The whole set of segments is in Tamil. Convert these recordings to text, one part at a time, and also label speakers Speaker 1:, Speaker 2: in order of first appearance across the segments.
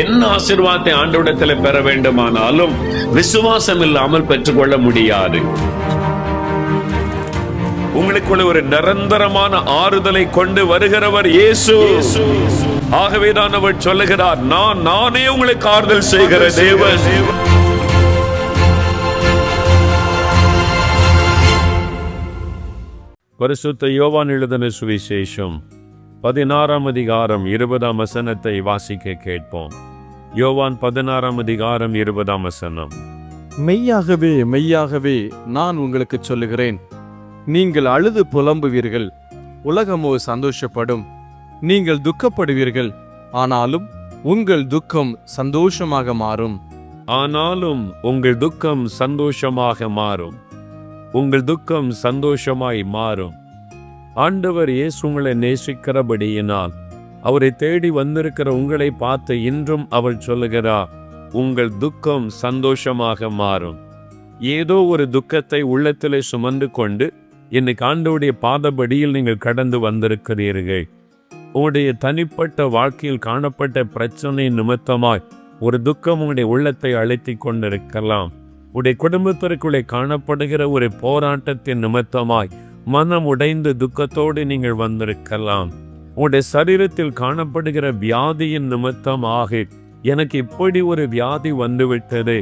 Speaker 1: என்ன ஆசீர்வாதத்தை ஆண்டவரிடத்தில் பெற வேண்டுமானாலும் விசுவாசம் இல்லாமல் பெற்றுக்கொள்ள முடியாது. உங்களுக்குள்ள ஒரு நிரந்தரமான ஆறுதலை கொண்டு வருகிறவர் இயேசு. ஆகவேதான் அவர் சொல்லுகிறார், நானே உங்களுக்கு ஆறுதல் செய்கிற தேவன். பரிசுத்த யோவான் எழுதின சுவிசேஷம் 16ஆம் அதிகாரம் 20ஆம் வசனத்தை வாசிக்க கேட்போம். யோவான் 16ஆம் அதிகாரம் 20ஆம் வசனம்.
Speaker 2: மெய்யாகவே மெய்யாகவே நான் உங்களுக்கு சொல்லுகிறேன், நீங்கள் அழுது புலம்புவீர்கள், உலகமோ சந்தோஷப்படும். நீங்கள் துக்கப்படுவீர்கள், ஆனாலும் உங்கள் துக்கம் சந்தோஷமாக மாறும்.
Speaker 1: ஆனாலும் உங்கள் துக்கம் சந்தோஷமாக மாறும். உங்கள் துக்கம் சந்தோஷமாய் மாறும். ஆண்டவர் இயேசு உங்களை நேசிக்கிறபடியினால் அவரை தேடி வந்திருக்கிற உங்களை பார்த்து இன்றும் அவர் சொல்லுகிறார், உங்கள் துக்கம் சந்தோஷமாக மாறும். ஏதோ ஒரு துக்கத்தை உள்ளத்திலே சுமந்து கொண்டு இன்னைக்கு ஆண்டவருடைய பாதபடியில் நீங்கள் கடந்து வந்திருக்கிறீர்கள். உங்களுடைய தனிப்பட்ட வாழ்க்கையில் காணப்பட்ட பிரச்சனை நிமித்தமாய் ஒரு துக்கம் உங்களுடைய உள்ளத்தை அழைத்தி கொண்டிருக்கலாம். உடைய குடும்பத்திற்குள்ளே காணப்படுகிற ஒரு போராட்டத்தின் நிமித்தமாய் மனம் உடைந்து துக்கத்தோடு நீங்கள் வந்திருக்கலாம். உங்களுடைய சரீரத்தில் காணப்படுகிற வியாதியின் நிமித்தமாக எனக்கு இப்படி ஒரு வியாதி வந்துவிட்டது,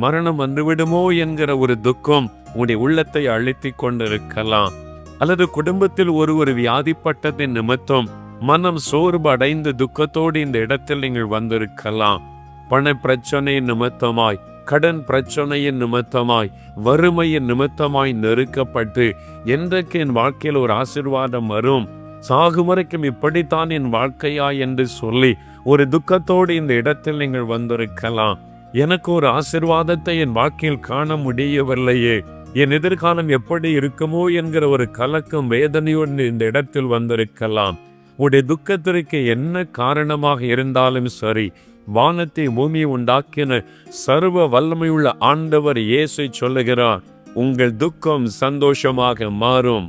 Speaker 1: மரணம் வந்துவிடுமோ என்கிற ஒரு துக்கம் உங்களுடைய உள்ளத்தை அழுத்தி கொண்டிருக்கலாம். அல்லது குடும்பத்தில் ஒரு வியாதிப்பட்டதின் நிமித்தம் மனம் சோர்வு அடைந்து துக்கத்தோடு இந்த இடத்தில் நீங்கள் வந்திருக்கலாம். பண பிரச்சனை நிமித்தமாய், கடன் பிரச்சனையின் நிமித்தமாய், வறுமையின் நிமித்தமாய் நெருக்கப்பட்டு என்றைக்கு என் வாழ்க்கையில் ஒரு ஆசீர்வாதம் வரும், சாகுமுறைக்கும் இப்படித்தான் என் வாழ்க்கையா என்று சொல்லி ஒரு துக்கத்தோடு இந்த இடத்தில் நீங்கள் வந்திருக்கலாம். எனக்கு ஒரு ஆசீர்வாதத்தை என் வாழ்க்கையில் காண முடியவில்லையே, என் எதிர்காலம் எப்படி இருக்குமோ என்கிற ஒரு கலக்கம் வேதனையோடு இந்த இடத்தில் வந்திருக்கலாம். உடைய துக்கத்திற்கு என்ன காரணமாக இருந்தாலும் சரி, வானத்தை பூமியை உண்டாக்கின சர்வ வல்லமையுள்ள ஆண்டவர் இயேசு சொல்லுகிறார், உங்கள் துக்கம் சந்தோஷமாக மாறும்.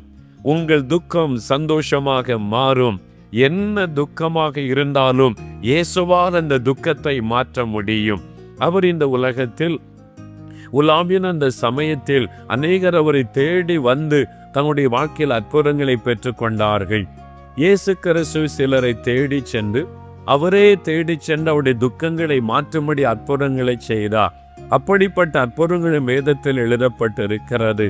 Speaker 1: உங்கள் துக்கம் சந்தோஷமாக மாறும். என்ன துக்கமாக இருந்தாலும் இயேசுவால் அந்த துக்கத்தை மாற்ற முடியும். அவர் இந்த உலகத்தில் உலாவின அந்த சமயத்தில் அநேகர் அவரை தேடி வந்து தங்களுடைய வாழ்க்கையில் அற்புதங்களை பெற்று கொண்டார்கள். இயேசு கிறிஸ்து சிலரை தேடி சென்று அவரே தேடி சென்று அவருடைய துக்கங்களை மாற்றும்படி அற்புதங்களை செய்தார். அப்படிப்பட்ட அற்புதங்களும் வேதத்தில் எழுதப்பட்டிருக்கிறது.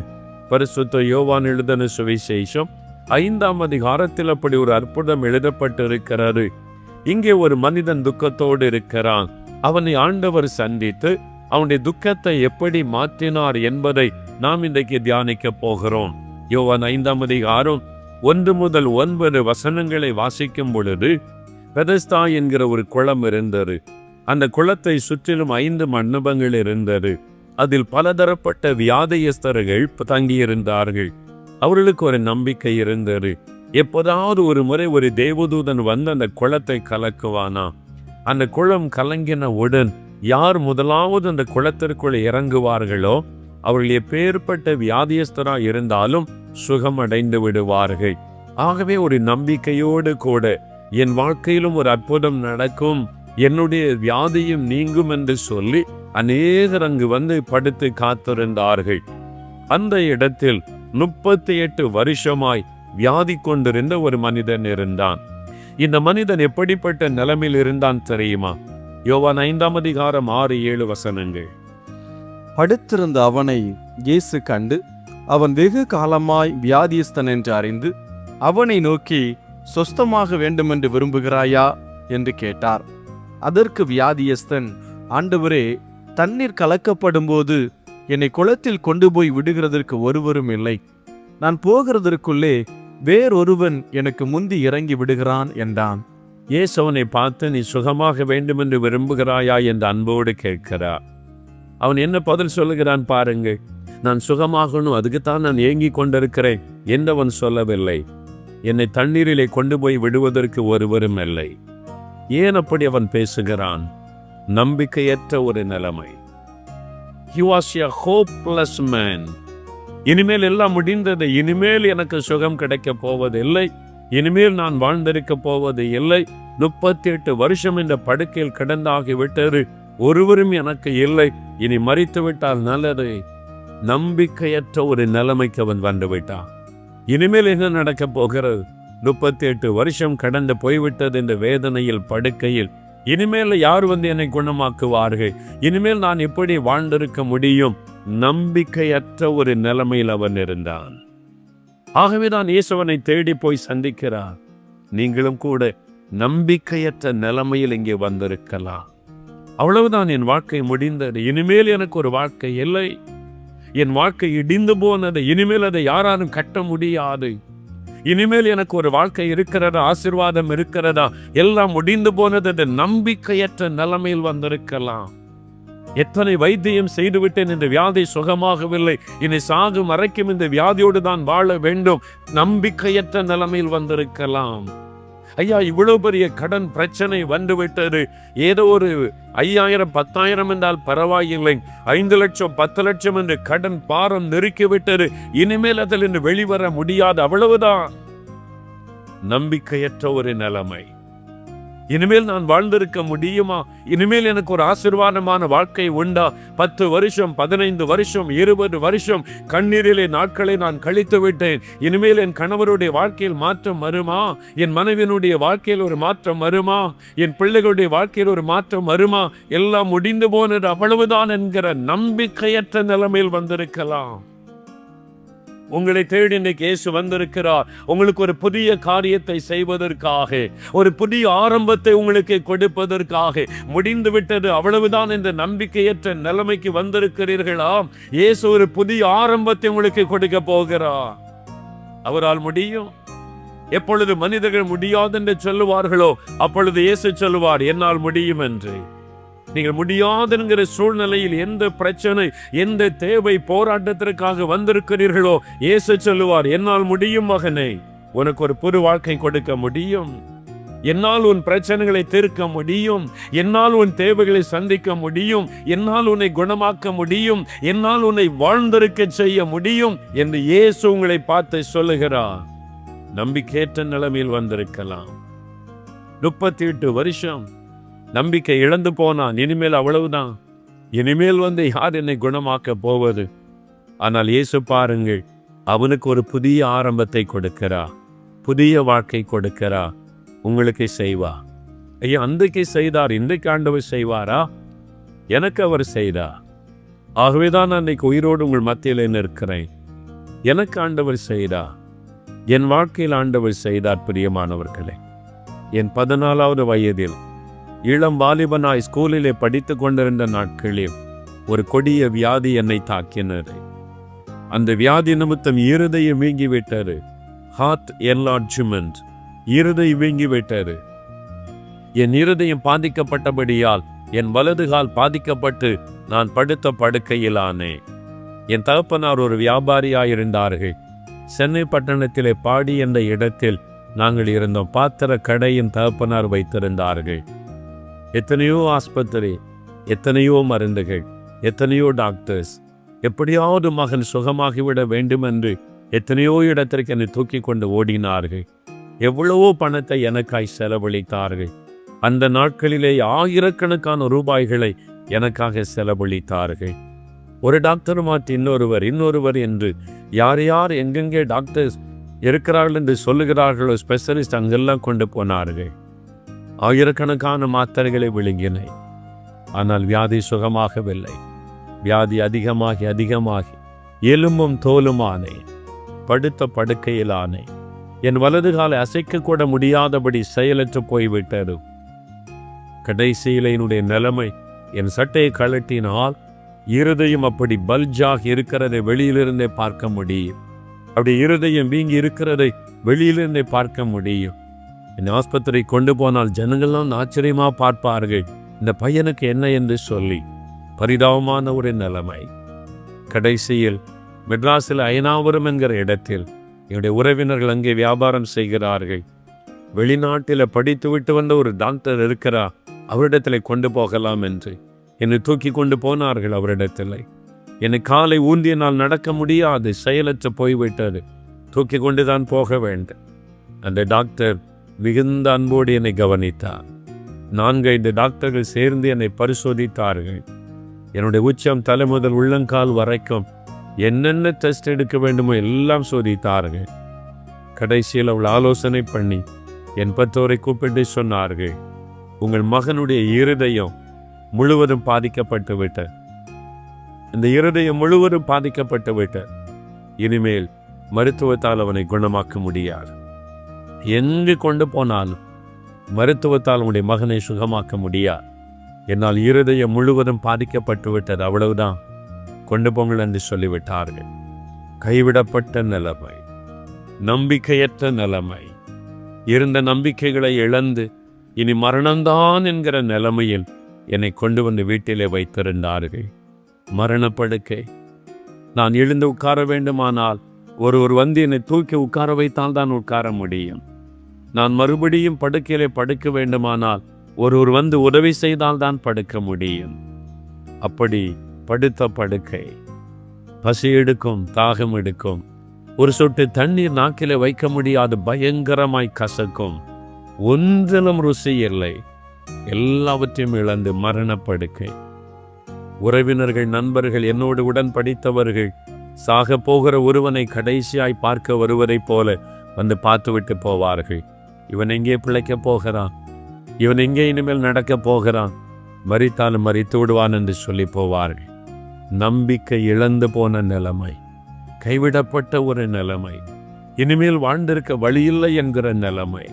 Speaker 1: பரிசுத்த யோவான் எழுதின சுவிசேஷம் 5ஆம் அதிகாரத்தில் அப்படி ஒரு அற்புதம் எழுதப்பட்டிருக்கிறது. இங்கே ஒரு மனிதன் துக்கத்தோடு இருக்கிறான். அவனை ஆண்டவர் சந்தித்து அவனுடைய துக்கத்தை எப்படி மாற்றினார் என்பதை நாம் இன்றைக்கு தியானிக்க போகிறோம். யோவான் 5ஆம் அதிகாரம் 1 முதல் 9 வசனங்களை வாசிக்கும் பொழுது, பெதஸ்தா என்கிற ஒரு குளம் இருந்தது. அந்த குளத்தை சுற்றிலும் 5 மண்டபங்கள் இருந்தது. அதில் பலதரப்பட்ட வியாதியஸ்தர்கள் தங்கியிருந்தார்கள். அவர்களுக்கு ஒரு நம்பிக்கை இருந்தது, எப்போதாவது ஒரு முறை ஒரு தேவதூதன் வந்து அந்த குளத்தை கலக்குவானா. அந்த குளம் கலங்கினவுடன் யார் முதலாவது அந்த குளத்திற்குள் இறங்குவார்களோ அவர்கள் எப்பேற்பட்ட வியாதியஸ்தராக இருந்தாலும் சுகமடைந்து விடுவார்கள். ஆகவே ஒரு நம்பிக்கையோடு கூட என் வாழ்க்கையிலும் ஒரு அற்புதம் நடக்கும், என்னுடைய வியாதியும் நீங்கும் என்று சொல்லி அநேகர் அங்கு வந்து படுத்து காத்திருந்தார்கள். அந்த இடத்தில் 38 வருஷமாய் வியாதி கொண்டிருந்த ஒரு மனிதன் இருந்தான். இந்த மனிதன் எப்படிப்பட்ட நிலைமையில் இருந்தான் தெரியுமா? யோவான் 5ஆம் அதிகாரம் 6-7 வசனங்கள்.
Speaker 2: படுத்திருந்த அவனை இயேசு கண்டு, அவன் வெகு காலமாய் வியாதியஸ்தன் என்று அறிந்து அவனை நோக்கி, சொஸ்தமாக வேண்டுமென்று விரும்புகிறாயா என்று கேட்டார். அதற்கு வியாதியஸ்தன், ஆண்டவரே, தண்ணீர் கலக்கப்படும் போது என்னை குளத்தில் கொண்டு போய் விடுகிறதற்கு ஒருவரும் இல்லை. நான் போகிறதற்குள்ளே வேறொருவன் எனக்கு முந்தி இறங்கி விடுகிறான் என்றான்.
Speaker 1: இயேசு அவனை பார்த்து, நீ சுகமாக வேண்டுமென்று விரும்புகிறாயா என்று அன்போடு கேட்கிறார். அவன் என்ன பதில் சொல்லுகிறான் பாருங்க. நான் சுகமாகணும், அதுக்குத்தான் நான் ஏங்கி கொண்டிருக்கிறேன் என்றவன் சொல்லவில்லை. என்னை தண்ணீரிலே கொண்டு போய் விடுவதற்கு ஒருவரும் இல்லை. ஏன் அப்படி அவன் பேசுகிறான்? நம்பிக்கையற்ற ஒரு நிலைமை. He was a hopeless man. இனிமேல் எல்லாம் முடிந்தது, இனிமேல் எனக்கு சுகம் கிடைக்க போவதில்லை, இனிமேல் நான் வாழ்ந்திருக்க போவது இல்லை, 38 வருஷம் இந்த படுக்கையில் கிடந்தாகிவிட்டது, ஒருவரும் எனக்கு இல்லை, இனி மரித்து விட்டால் நல்லது. நம்பிக்கையற்ற ஒரு நிலைமைக்கு அவன் வந்து விட்டான். இனிமேல் என்ன நடக்கப் போகிறது? 38 வருஷம் கடந்து போய்விட்டது இந்த வேதனையில், படுக்கையில். இனிமேல் யார் வந்து என்னை குணமாக்குவார்கள்? இனிமேல் நான் எப்படி வாழ்ந்திருக்க முடியும்? நம்பிக்கையற்ற ஒரு நிலைமையில் அவன் இருந்தான். ஆகவேதான் இயேசுவனை தேடி போய் சந்திக்கிறார். நீங்களும் கூட நம்பிக்கையற்ற நிலைமையில் இங்கே வந்திருக்கலாம். அவ்வளவுதான், என் வாழ்க்கை முடிந்தது, இனிமேல் எனக்கு ஒரு வாழ்க்கை இல்லை, என் வாழ்க்கை இடிந்து போனது, இனிமேல் அதை யாராலும் கட்ட முடியாது, இனிமேல் எனக்கு ஒரு வாழ்க்கை இருக்கிறதா, ஆசீர்வாதம் இருக்கிறதா, எல்லாம் முடிந்து போனது. நம்பிக்கையற்ற நிலைமையில் வந்திருக்கலாம். எத்தனை வைத்தியம் செய்துவிட்டேன், இந்த வியாதி சுகமாகவில்லை, இனி சாகும் வரைக்கும் இந்த வியாதியோடு தான் வாழ வேண்டும். நம்பிக்கையற்ற நிலைமையில் வந்திருக்கலாம். ஐயா, இவ்வளவு பெரிய கடன் பிரச்சனை வந்துவிட்டது, ஏதோ ஒரு 5000 10,000 என்றால் பரவாயில்லை, 5 லட்சம் 10 லட்சம் என்று கடன் பாரம் நெருக்கிவிட்டது, இனிமேல் அதில் இன்று வெளிவர முடியாது, அவ்வளவுதான். நம்பிக்கையற்ற ஒரு நிலைமை. இனிமேல் நான் வாழ்ந்திருக்க முடியுமா? இனிமேல் எனக்கு ஒரு ஆசீர்வாதமான வாழ்க்கை உண்டா? 10 வருஷம் 15 வருஷம் 20 வருஷம் கண்ணீரிலே நாட்களை நான் கழித்து விட்டேன். இனிமேல் என் கணவருடைய வாழ்க்கையில் மாற்றம் வருமா? என் மனைவியினுடைய வாழ்க்கையில் ஒரு மாற்றம் வருமா? என் பிள்ளைகளுடைய வாழ்க்கையில் ஒரு மாற்றம் வருமா? எல்லாம் முடிந்து போனது, அவ்வளவுதான் என்கிற நம்பிக்கையற்ற நிலைமையில் வந்திருக்கலாம். உங்களை தேடி இன்றைக்கு இயேசு வந்திருக்கிறார். உங்களுக்கு ஒரு புதிய காரியத்தை செய்வதற்காக, ஒரு புதிய ஆரம்பத்தை உங்களுக்கு கொடுப்பதற்காக. முடிந்து விட்டது, அவ்வளவுதான் என்ற நம்பிக்கையற்ற நிலைமைக்கு வந்திருக்கிறீர்களா? இயேசு ஒரு புதிய ஆரம்பத்தை உங்களுக்கு கொடுக்க போகிறார். அவரால் முடியும். எப்பொழுது மனிதர்கள் முடியாது என்று சொல்லுவார்களோ, அப்பொழுது இயேசு சொல்லுவார், என்னால் முடியும் என்று. நீங்கள் முடியாதுங்கிற சூழ்நிலையில், எந்த பிரச்சனை, எந்த தேவை, போராட்டத்திற்காக வந்திருக்கிறீர்களோ, இயேசு சொல்லுவார், என்னால் முடியும் மகனே, உனக்கு ஒரு புது வாழ்க்கை கொடுக்க முடியும், என்னால் உன் பிரச்சனைகளை தீர்க்க முடியும், என்னால் உன் தேவைகளை சந்திக்க முடியும், என்னால் உன்னை குணமாக்க முடியும், என்னால் உன்னை வாழ்ந்திருக்க செய்ய முடியும் என்று இயேசு உங்களை பார்த்து சொல்லுகிறார். நம்பிக்கையற்ற நிலைமையில் வந்திருக்கலாம். 38 வருஷம் நம்பிக்கை இழந்து போனான். இனிமேல் அவ்வளவுதான், இனிமேல் வந்து யார் என்னை குணமாக்க போவது? ஆனால் இயேசு பாருங்கள், அவனுக்கு ஒரு புதிய ஆரம்பத்தை கொடுக்கிறா, புதிய வாழ்க்கை கொடுக்கிறா. உங்களுக்கு செய்வா. ஐயா, அன்றைக்கு செய்தார், இன்றைக்கு ஆண்டவர் செய்வாரா? எனக்கு அவர் செய்தார். ஆகவேதான் அன்னைக்கு உயிரோடு உங்கள் மத்தியில் நிற்கிறேன். எனக்கு ஆண்டவர் செய்தார், என் வாழ்க்கையில் ஆண்டவர் செய்தார். பிரியமானவர்களே, என் 14வது வயதில் இளம் வாலிபனாய் ஸ்கூலிலே படித்து கொண்டிருந்த நாட்களில் ஒரு கொடிய வியாதி என்னை தாக்கினது. அந்த வியாதி நிமித்தம் இருதயம் வீங்கிவிட்டது. ஹார்ட் என்லார்ஜ்மெண்ட், இருதயம் வீங்கிவிட்டது. என் இருதயம் பாதிக்கப்பட்டபடியால் என் வலது கால் பாதிக்கப்பட்டு நான் படுத்த படுக்கையிலானே. என் தகப்பனார் ஒரு வியாபாரியாயிருந்தார்கள். சென்னை பட்டணத்திலே பாடி என்ற இடத்தில் நாங்கள் இருந்தோம். பாத்திர கடையின் தகப்பனார் வைத்திருந்தார்கள். எத்தனையோ ஆஸ்பத்திரி, எத்தனையோ மருந்துகள், எத்தனையோ டாக்டர்ஸ். எப்படியாவது மகன் சுகமாகிவிட வேண்டும் என்று எத்தனையோ இடத்திற்கு என்னை தூக்கி கொண்டு ஓடினார்கள். எவ்வளவோ பணத்தை எனக்காய் செலவழித்தார்கள். அந்த நாட்களிலே ஆயிரக்கணக்கான ரூபாய்களை எனக்காக செலவழித்தார்கள். ஒரு டாக்டர் மாற்றி இன்னொருவர் என்று யார் யார் எங்கெங்கே டாக்டர்ஸ் இருக்கிறார்கள் என்று சொல்லுகிறார்களோ, ஸ்பெஷலிஸ்ட் அங்கெல்லாம் கொண்டு போனார்கள். ஆயிரக்கணக்கான மாத்திரைகளை விழுங்கினேன். ஆனால் வியாதி சுகமாகவில்லை. வியாதி அதிகமாகி எலும்பும் தோலுமானேன். படுத்த படுக்கையிலானேன். என் வலது காலை அசைக்க கூட முடியாதபடி செயலற்று போய்விட்டது. கடைசியில் என்னுடைய நிலைமை, என் சட்டையை கழட்டினால் இருதயம் அப்படி பல்ஜாக இருக்கிறதை வெளியிலிருந்தே பார்க்க முடியும். அப்படி இருதயம் வீங்கி இருக்கிறதை வெளியிலிருந்தே பார்க்க முடியும். என் ஆஸ்பத்திரி கொண்டு போனால் ஜனங்கள்லாம் ஆச்சரியமா பார்ப்பார்கள், இந்த பையனுக்கு என்ன என்று சொல்லி. பரிதாபமான ஒரு நிலைமை. கடைசியில் மெட்ராஸில் அயனாவரம் என்கிற இடத்தில் என்னுடைய உறவினர்கள் அங்கே வியாபாரம் செய்கிறார்கள். வெளிநாட்டில் படித்துவிட்டு வந்த ஒரு டாக்டர் இருக்கிறார், அவரிடத்தில் கொண்டு போகலாம் என்று என்னை தூக்கி கொண்டு போனார்கள். அவரிடத்தில் என்னை காலை ஊந்தியனால் நடக்க முடியாது, செயலற்று போய்விட்டது. தூக்கி கொண்டு தான் போக வேண்டும். அந்த டாக்டர் மிகுந்த அன்போடு என்னை கவனித்தார். 4-5 டாக்டர்கள் சேர்ந்து என்னை பரிசோதித்தார்கள். என்னுடைய உச்சம் தலை முதல் உள்ளங்கால் வரைக்கும் என்னென்ன டெஸ்ட் எடுக்க வேண்டுமோ எல்லாம் சோதித்தார்கள். கடைசியில் அவள் ஆலோசனை பண்ணி என் பெற்றோரை கூப்பிட்டு சொன்னார்கள், உங்கள் மகனுடைய இருதயம் முழுவதும் பாதிக்கப்பட்டு விட்ட, இந்த இருதயம் முழுவதும் பாதிக்கப்பட்டு விட்ட, இனிமேல் மருத்துவத்தால் அவனை குணமாக்க முடியாது. எங்கு கொண்டு போனாலும் மருத்துவத்தால் உடைய மகனை சுகமாக்க முடியாது. என்னால் இருதயம் முழுவதும் பாதிக்கப்பட்டு விட்டது, அவ்வளவுதான், கொண்டு போங்கள் என்று சொல்லிவிட்டார்கள். கைவிடப்பட்ட நிலைமை, நம்பிக்கையற்ற நிலைமை, இருந்த நம்பிக்கைகளை இழந்து இனி மரணம்தான் என்கிற நிலைமையில் என்னை கொண்டு வந்து வீட்டிலே வைத்திருந்தார்கள். மரணப்படுக்கை. நான் எழுந்து உட்கார வேண்டுமானால் ஒருவர் வந்து என்னை தூக்கி உட்கார வைத்தால் தான் உட்கார முடியும். நான் மறுபடியும் படுக்கையிலே படுக்க வேண்டுமானால் ஒருவர் வந்து உதவி செய்தால் தான் படுக்க முடியும். அப்படி படுத்த படுக்கை. பசி எடுக்கும், தாகம் எடுக்கும், ஒரு சொட்டு தண்ணீர் நாக்கிலே வைக்க முடியாது, பயங்கரமாய் கசக்கும், ஒன்றிலும் ருசி இல்லை, எல்லாவற்றையும் இழந்து மரணப்படுக்கை. உறவினர்கள், நண்பர்கள், என்னோடு உடன் படித்தவர்கள் சாக போகிற ஒருவனை கடைசியாய் பார்க்க வருவதைப் போல வந்து பார்த்துவிட்டு போவார்கள். இவன் எங்கே பிழைக்க போகிறான், இவன் எங்கே இனிமேல் நடக்க போகிறான், மரித்தாலும் மரித்து விடுவான் என்று சொல்லி போவார்கள். நம்பிக்கை இழந்து போன நிலைமை, கைவிடப்பட்ட ஒரு நிலைமை, இனிமேல் வாழ்ந்திருக்க வழியில்லை என்கிற நிலைமை.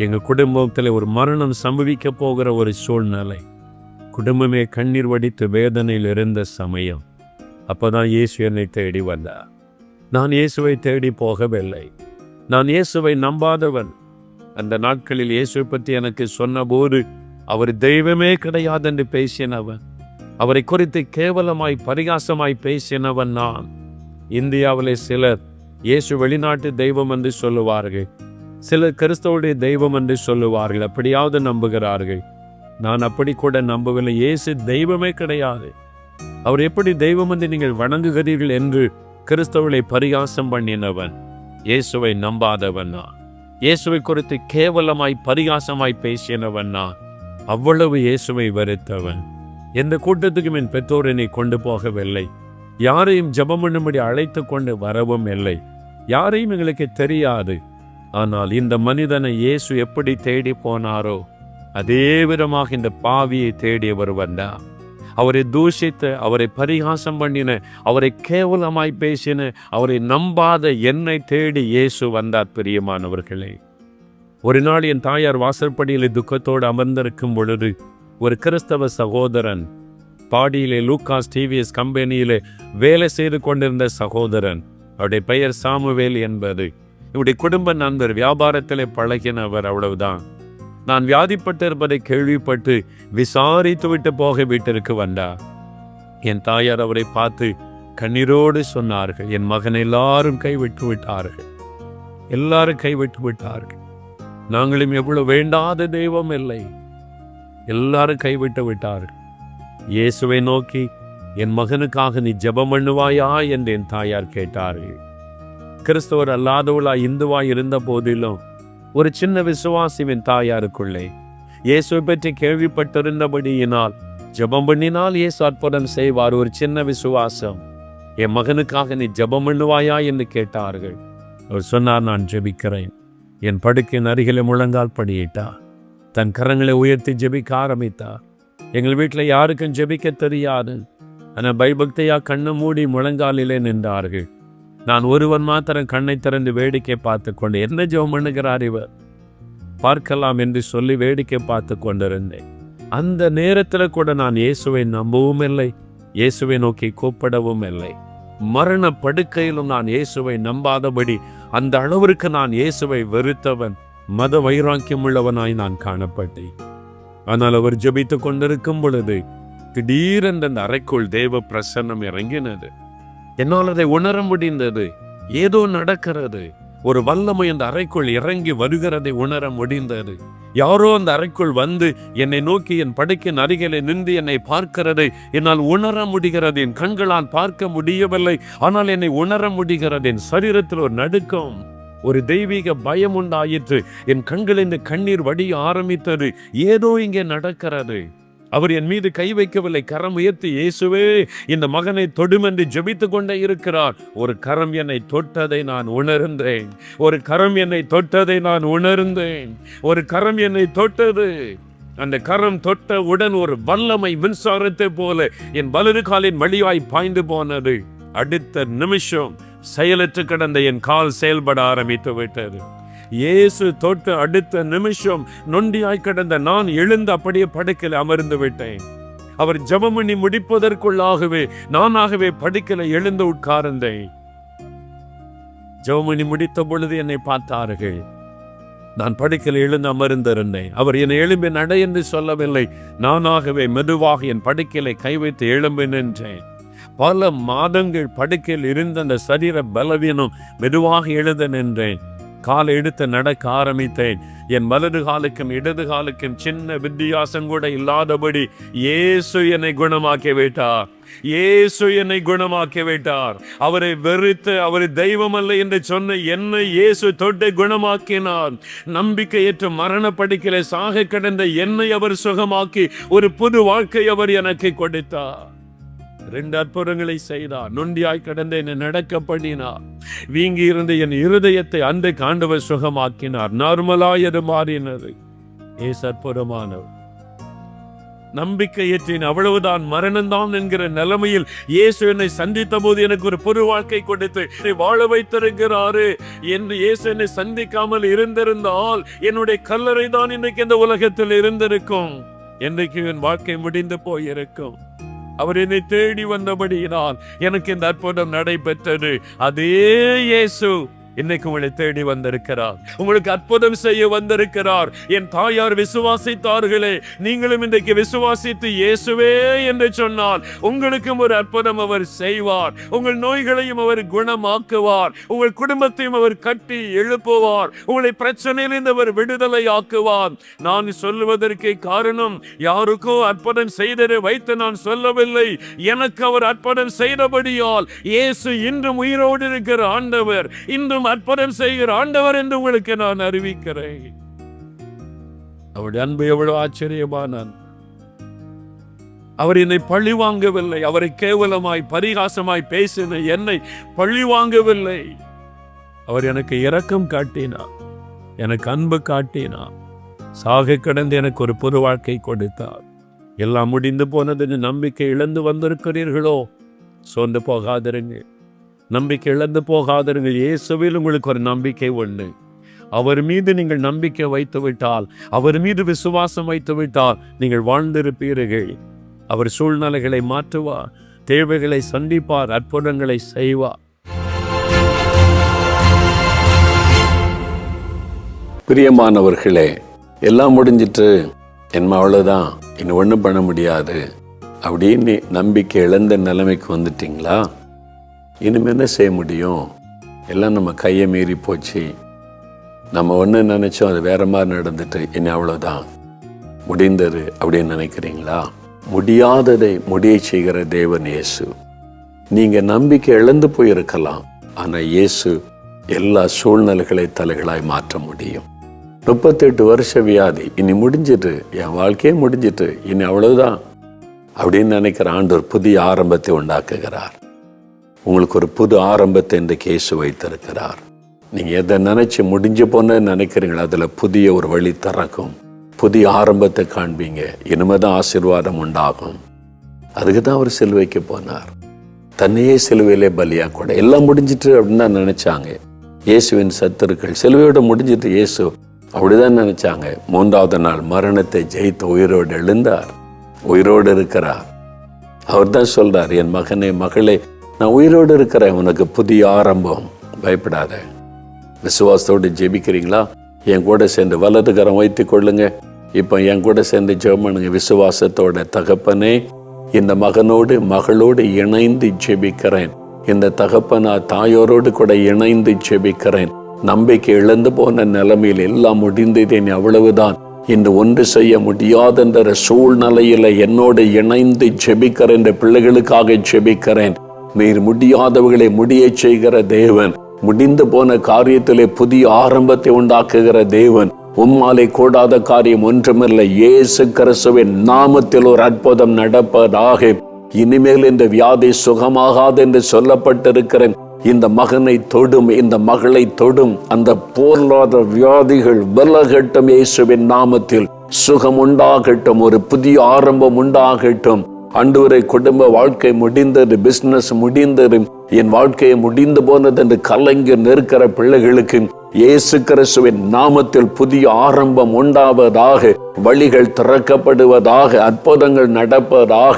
Speaker 1: எங்கள் குடும்பத்தில் ஒரு மரணம் சம்பவிக்க போகிற ஒரு சூழ்நிலை. குடும்பமே கண்ணீர் வடித்து வேதனையில் இருந்த சமயம். அப்போதான் இயேசு என்னை தேடி வந்தார். நான் இயேசுவை தேடி போகவில்லை. நான் இயேசுவை நம்பாதவன். அந்த நாட்களில் இயேசுவை பற்றி எனக்கு சொன்னபோது அவர் தெய்வமே கிடையாது என்று பேசினவன், அவரை குறித்து கேவலமாய் பரிகாசமாய் பேசினவன் நான். இந்தியாவிலே சிலர் இயேசு வெளிநாட்டு தெய்வம் என்று சொல்லுவார்கள், சிலர் கிறிஸ்தவருடைய தெய்வம் என்று சொல்லுவார்கள், அப்படியாவது நம்புகிறார்கள். நான் அப்படி கூட நம்பவில்லை. இயேசு தெய்வமே கிடையாது. அவர் எப்படி தெய்வம் என்று நீங்கள் வணங்குகிறீர்கள் என்று கிறிஸ்தவர்களை பரிகாசம் பண்ணினவன். இயேசுவை நம்பாதவன் நான். இயேசுவை குறித்து கேவலமாய் பரிகாசமாய் பேசினவன் நான். அவ்வளவு இயேசுவை வெறுத்தவன். எந்த கூட்டத்துக்கும் என் பெற்றோர் என்னை கொண்டு போகவில்லை. யாரையும் ஜெபம் பண்ணும்படி அழைத்து கொண்டு வரவும் இல்லை. யாரையும் எங்களுக்கு தெரியாது. ஆனால் இந்த மனிதனை இயேசு எப்படி தேடி போனாரோ அதே விதமாக இந்த பாவியை தேடியவர் வந்தார். அவரை தூஷித்த, அவரை பரிகாசம் பண்ணின, அவரை கேவலமாய் பேசின, அவரை நம்பாத என்னை தேடி இயேசு வந்தார். பிரியமானவர்களே, ஒரு நாள் என் தாயார் வாசற்படியில் துக்கத்தோடு அமர்ந்திருக்கும் பொழுது ஒரு கிறிஸ்தவ சகோதரன், பாடியிலே லூகாஸ் டிவிஎஸ் கம்பெனியிலே வேலை செய்து கொண்டிருந்த சகோதரன், அவருடைய பெயர் சாமுவேல் என்பது, இவருடைய குடும்ப நண்பர், வியாபாரத்திலே பழகினவர், அவ்வளவுதான். நான் வியாதிப்பட்டு இருப்பதை கேள்விப்பட்டு விசாரித்து விட்டு போக வீட்டிற்கு வந்தார். என் தாயார் அவரை பார்த்து கண்ணீரோடு சொன்னார்கள், என் மகன் எல்லாரும் கைவிட்டு விட்டார்கள், எல்லாரும் கைவிட்டு விட்டார்கள். நாங்களும் எவ்வளவு வேண்டாத தெய்வம் இல்லை, எல்லாரும் கைவிட்டு விட்டார்கள். இயேசுவை நோக்கி, என் மகனுக்காக நீ ஜெபம் பண்ணுவாயா என்று என் தாயார் கேட்டார்கள். கிறிஸ்தவர் அல்லாதவளாய் இந்துவாய் இருந்த போதிலும் ஒரு சின்ன விசுவாசிவின் தாயாருக்குள்ளே இயேசுவை பற்றி கேள்விப்பட்டிருந்தபடியினால் ஜெபம் பண்ணினால் இயேசு அற்புதம் செய்வார். ஒரு சின்ன விசுவாசம். என் மகனுக்காக நீ ஜெபம் பண்ணுவாயா என்று கேட்டார்கள். அவர் சொன்னார், நான் ஜெபிக்கிறேன். என் படுக்கையின் அருகிலே முழங்கால் படியிட்டார். தன் கரங்களை உயர்த்தி ஜெபிக்க ஆரம்பித்தார். எங்கள் வீட்டில் யாருக்கும் ஜெபிக்க தெரியாது. ஆனால் பயபக்தியா கண்ணை மூடி முழங்காலிலே நின்றார்கள். நான் ஒருவன் மாத்திரம் கண்ணை திறந்து வேடிக்கை பார்த்து கொண்டு, என்ன ஜெபம் பண்ணுகிறார் இவர், பார்க்கலாம் என்று சொல்லி வேடிக்கை பார்த்து கொண்டிருந்தேன். அந்த நேரத்தில் கூட நான் இயேசுவை நம்பவும் இல்லை, இயேசுவை நோக்கி கூப்பிடவும் இல்லை. மரண படுக்கையிலும் நான் இயேசுவை நம்பாதபடி அந்த அளவிற்கு நான் இயேசுவை வெறுத்தவன், மத வைராக்கியம் உள்ளவனாய் நான் காணப்பட்டேன். ஆனால் அவர் ஜெபித்து கொண்டிருக்கும் பொழுது திடீரென்று அந்த அறைக்குள் தேவ பிரசன்னம் இறங்கினது. என்னால் அதை உணர முடிந்தது. ஏதோ நடக்கிறது. ஒரு வல்லமை அந்த அறைக்குள் இறங்கி வருகிறதை உணர முடிந்தது. யாரோ அந்த அறைக்குள் வந்து என்னை நோக்கி என் படுக்கையின் அருகிலே நின்று என்னை பார்க்கிறதை என்னால் உணர முடிகிறது. என் கண்களால் பார்க்க முடியவில்லை, ஆனால் என்னை உணர முடிகிறது. என் சரீரத்தில் ஒரு நடுக்கம். ஒரு தெய்வீக பயம் உண்டாயிற்று. என் கண்களில் கண்ணீர் வடிய ஆரம்பித்தது. ஏதோ இங்கே நடக்கிறது. அவர் என் மீது கை வைக்கவில்லை. கரம் உயர்த்தி, இயேசுவே இந்த மகனை தொடுமென்று ஜெபித்து கொண்டே இருக்கிறார். ஒரு கரம் என்னை தொட்டதை நான் உணர்ந்தேன். ஒரு கரம் என்னை தொட்டதை நான் உணர்ந்தேன். ஒரு கரம் என்னை தொட்டது. அந்த கரம் தொட்ட உடன் ஒரு வல்லமை மின்சாரத்தை போல என் வலது காலின் வழியாய் பாய்ந்து போனது. அடுத்த நிமிஷம் செயலற்று கிடந்த என் கால் செயல்பட ஆரம்பித்து விட்டது. இயேசு தொட்டு அடுத்த நிமிஷம் நொண்டியாய் கிடந்த நான் எழுந்து அப்படியே படுக்கையில் அமர்ந்து விட்டேன். அவர் ஜெபம் பண்ணி முடிப்பதற்குள்ளாகவே நானாகவே படுக்கையில் எழுந்து உட்கார்ந்தேன். ஜெபம் பண்ணி முடித்த பொழுது என்னை பார்த்தார்கள். நான் படுக்கையில் எழுந்து அமர்ந்திருந்தேன். அவர் என்னை எழும்பி நட என்று சொல்லவில்லை. நானாகவே மெதுவாக என் படுக்கையில கை வைத்து எழும்பி நின்றேன். பல மாதங்கள் படுக்கையில் இருந்த அந்த சரீர பலவீனம் மெதுவாக எழுத நின்றேன். காலை எடுத்து நடக்க ஆரம்பித்தேன். என் வலது காலுக்கும் இடது காலுக்கும் சின்ன வித்தியாசம் கூட இல்லாதபடி இயேசு என்னை குணமாக்கி விட்டார். இயேசு என்னை குணமாக்கி விட்டார். அவரை வெறுத்து அவர் தெய்வம் அல்ல என்று சொன்ன என்னை இயேசு தொட்டு குணமாக்கினார். நம்பிக்கையற்ற மரண படுக்கையிலே சாக கிடந்த என்னை அவர் சுகமாக்கி ஒரு புது வாழ்க்கை அவர் எனக்கு கொடுத்தார். 2 அற்புதங்களை செய்தார். நொண்டியாய் கடந்த என்னை நடக்க பண்ணினார். வீங்கி இருந்த என் இருதயத்தை அன்றைக்கு ஆண்டவர் சுகமாக்கினார். நார்மலாய் அது மாறினது. ஏசு அற்புதமானவர். நம்பிக்கையற்றின் அவ்வளவுதான், மரணம்தான் என்கிற நிலைமையில் இயேசு என்னை சந்தித்த போது எனக்கு ஒரு புது வாழ்க்கை கொடுத்து வாழ வைத்திருக்கிறாரு என்று இயேசு என்னை சந்திக்காமல் இருந்திருந்தால் என்னுடைய கல்லறை தான் இன்றைக்கு இந்த உலகத்தில் இருந்திருக்கும். இன்றைக்கு என் வாழ்க்கை முடிந்து போயிருக்கும். அவர் என்னை தேடி வந்தபடியினால் எனக்கு இந்த அற்புதம் நடைபெற்றது. அதே இயேசு இன்னைக்கு உங்களை தேடி வந்திருக்கிறார். உங்களுக்கு அற்புதம் செய்ய வந்திருக்கிறார். என் தாயார் விசுவாசித்தார்களே, நீங்களும் இன்றைக்கு விசுவாசித்து இயேசுவே என்று சொன்னால் உங்களுக்கும் ஒரு அற்புதம் அவர் செய்வார். உங்கள் நோய்களையும் அவர் குணமாக்குவார். உங்கள் குடும்பத்தையும் அவர் கட்டி எழுப்புவார். உங்களை பிரச்சனையிலிருந்து அவர் விடுதலை ஆக்குவார். நான் சொல்லுவதற்கு காரணம் யாருக்கோ அற்புதம் செய்ததை வைத்து நான் சொல்லவில்லை. எனக்கு அவர் அற்புதம் செய்தபடியால் இயேசு இன்றும் உயிரோடு இருக்கிற ஆண்டவர், இன்றும் அற்புதம் செய்கிற ஆண்டவர் என்று உங்களுக்கு நான் அறிவிக்கிறேன். அவருடைய அன்பு எவ்வளவு ஆச்சரியமான. அவர் என்னை பழி வாங்கவில்லை. அவரை கேவலமாய் பரிகாசமாய் பேசின என்னை பழி வாங்கவில்லை. அவர் எனக்கு இரக்கம் காட்டினார், எனக்கு அன்பு காட்டினார். சாக கடந்து எனக்கு ஒரு புது வாழ்க்கை கொடுத்தார். எல்லாம் முடிந்து போனது. நம்பிக்கை இழந்து வந்திருக்கிறீர்களோ, சோர்ந்து போகாதிருங்க. நம்பிக்கை இழந்து போகாதிருங்க. இயேசுவில் உங்களுக்கு ஒரு நம்பிக்கை உண்டு. அவர் மீது நீங்கள் நம்பிக்கை வைத்து விட்டால், அவர் மீது விசுவாசம் வைத்து விட்டால் நீங்கள் வாழ்ந்திருப்பீர்கள். அவர் சூழ்நிலைகளை மாற்றுவார், தேவைகளை சந்திப்பார், அற்புதங்களை செய்வார்.
Speaker 3: பிரியமானவர்களே, எல்லாம் முடிஞ்சிட்டு என்ன அவ்வளோதான், இன்னும் ஒன்றும் பண்ண முடியாது அப்படின்னு நம்பிக்கை இழந்த நிலைமைக்கு வந்துட்டிங்களா? இனிமேல் என்ன செய்ய முடியும்? எல்லாம் நம்ம கையை மீறி போச்சு. நம்ம ஒன்று நினச்சோம், அது வேற மாதிரி நடந்துட்டு இனி அவ்வளோதான், முடிந்தது அப்படின்னு நினைக்கிறீங்களா? முடியாததை முடிய செய்கிற தேவன் இயேசு. நீங்கள் நம்பிக்கை இழந்து போயிருக்கலாம், ஆனால் இயேசு எல்லா சூழ்நிலைகளை தலைகளாய் மாற்ற முடியும். 38 வருஷ வியாதி, இனி முடிஞ்சிட்டு, என் வாழ்க்கையே முடிஞ்சிட்டு, இனி அவ்வளவுதான் அப்படின்னு நினைக்கிற ஆண்டவர் புதிய ஆரம்பத்தை உண்டாக்குகிறார். உங்களுக்கு ஒரு புது ஆரம்பத்தை இன்றைக்கு இயேசு வைத்திருக்கிறார். நீங்கள் எதை நினைச்சு முடிஞ்சு போன நினைக்கிறீங்களோ அதில் புதிய ஒரு வழி திறக்கும். புதிய ஆரம்பத்தை காண்பீங்க. இனிமேதான் ஆசீர்வாதம் உண்டாகும். அதுக்கு தான் அவர் சிலுவைக்கு போனார். தன்னையே சிலுவையிலே பலியா கூட. எல்லாம் முடிஞ்சிட்டு அப்படின்னு தான் நினைச்சாங்க இயேசுவின் சத்துருக்கள். சிலுவையோட முடிஞ்சிட்டு இயேசு அப்படிதான் நினைச்சாங்க. 3வது நாள் மரணத்தை ஜெயித்து உயிரோடு எழுந்தார், உயிரோடு இருக்கிறார். அவர் தான் சொல்றார், என் மகனே மகளே, நான் உயிரோடு இருக்கிறேன், உனக்கு புதிய ஆரம்பம், பயப்படாத. விசுவாசத்தோடு ஜெபிக்கிறீங்களா? என் கூட சேர்ந்து வலது கரம் வைத்து கொள்ளுங்க. இப்போ என் கூட சேர்ந்து ஜெபம் பண்ணுங்க விசுவாசத்தோட. தகப்பனே, இந்த மகனோடு மகளோடு இணைந்து ஜெபிக்கிறேன். இந்த தகப்பனா தாயோரோடு கூட இணைந்து ஜெபிக்கிறேன். நம்பிக்கை இழந்து போன நிலைமையில் எல்லாம் முடிந்ததேன், அவ்வளவுதான், இன்று ஒன்று செய்ய முடியாதென்ற சூழ்நிலையில என்னோடு இணைந்து ஜெபிக்கிறேன். இந்த பிள்ளைகளுக்காக ஜெபிக்கிறேன். நீர் முடியாதவர்களை முடிய செய்கிற தேவன், முடிந்து போன காரியத்திலே புதிய ஆரம்பத்தை உண்டாக்குகிற தேவன். உம்மாலே கூடாத காரியம் ஒன்றுமில்லை. இயேசு கிறிஸ்துவின் நாமத்தில் ஒரு அற்புதம் நடப்பதாக. இனிமேல் இந்த வியாதி சுகமாகாது என்று சொல்லப்பட்டிருக்கிற இந்த மகனை தொடும், இந்த மகளை தொடும். அந்த பொருளாதார வியாதிகள் விலகட்டும். இயேசுவின் நாமத்தில் சுகம் உண்டாகட்டும். ஒரு புதிய ஆரம்பம் உண்டாகட்டும். ஆண்டவரே, குடும்ப வாழ்க்கை முடிந்தது, பிசினஸ் முடிந்தது, என் வாழ்க்கையை முடிந்து போனது என்று கலங்கி நிற்கிற பிள்ளைகளுக்கு இயேசு கிறிஸ்துவின் நாமத்தில் புதிய ஆரம்பம் உண்டாவதாக. வழிகள் திறக்கப்படுவதாக. அற்புதங்கள் நடப்பதாக.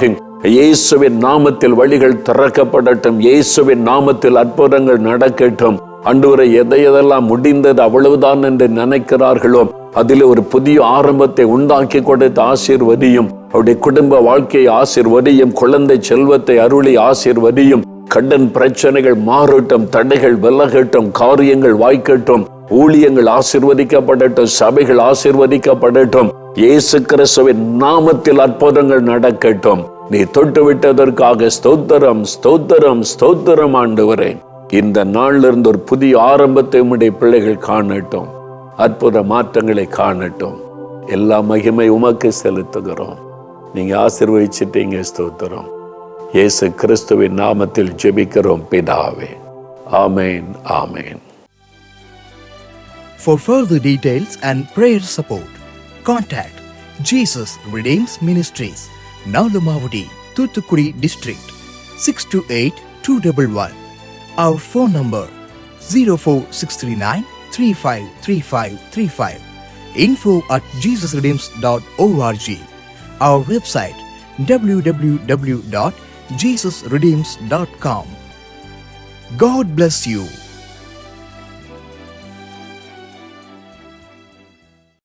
Speaker 3: இயேசுவின் நாமத்தில் வழிகள் திறக்கப்படட்டும். இயேசுவின் நாமத்தில் அற்புதங்கள் நடக்கட்டும். ஆண்டவரே, எதையெல்லாம் முடிந்தது அவ்வளவுதான் என்று நினைக்கிறார்களோ அதில் ஒரு புதிய ஆரம்பத்தை உண்டாக்கி கொடுத்து ஆசீர்வதியும். அவருடைய குடும்ப வாழ்க்கையை ஆசீர்வதியும். குழந்தை செல்வத்தை அருளி ஆசீர்வதியும். கடன் பிரச்சனைகள் மாறட்டும். தடைகள் விலகட்டும். காரியங்கள் வாய்க்கட்டும். ஊழியங்கள் ஆசீர்வதிக்கப்படட்டும். சபைகள் ஆசீர்வதிக்கப்படட்டும். இயேசு கிறிஸ்துவின் நாமத்தில் அற்புதங்கள் நடக்கட்டும். நீ தொட்டு விட்டதற்காக ஸ்தோத்திரம், ஸ்தோத்திரம், ஸ்தோத்திரம் ஆண்டவரே. இந்த நாள்ல இருந்து ஒரு புதிய ஆரம்பத்தை உம்முடைய பிள்ளைகள் காணட்டும். அற்புத மாற்றங்களை காணட்டும். எல்லா மகிமை உமக்கு செலுத்துகிறோம். நீங்க ஆசீர்வதிச்சிட்டீங்க. ஸ்தோத்திரம். இயேசு கிறிஸ்துவின் நாமத்தில் ஜெபிக்கிறோம் பிதாவே. ஆமென், ஆமென்.
Speaker 4: For further details and prayer support, contact Jesus Redeems Ministries, Nalumavudi, Thoothukudi District, 628-211. Our phone number 04639-353535. info@jesusredeems.org. Our website www.jesusredeems.com. God bless you.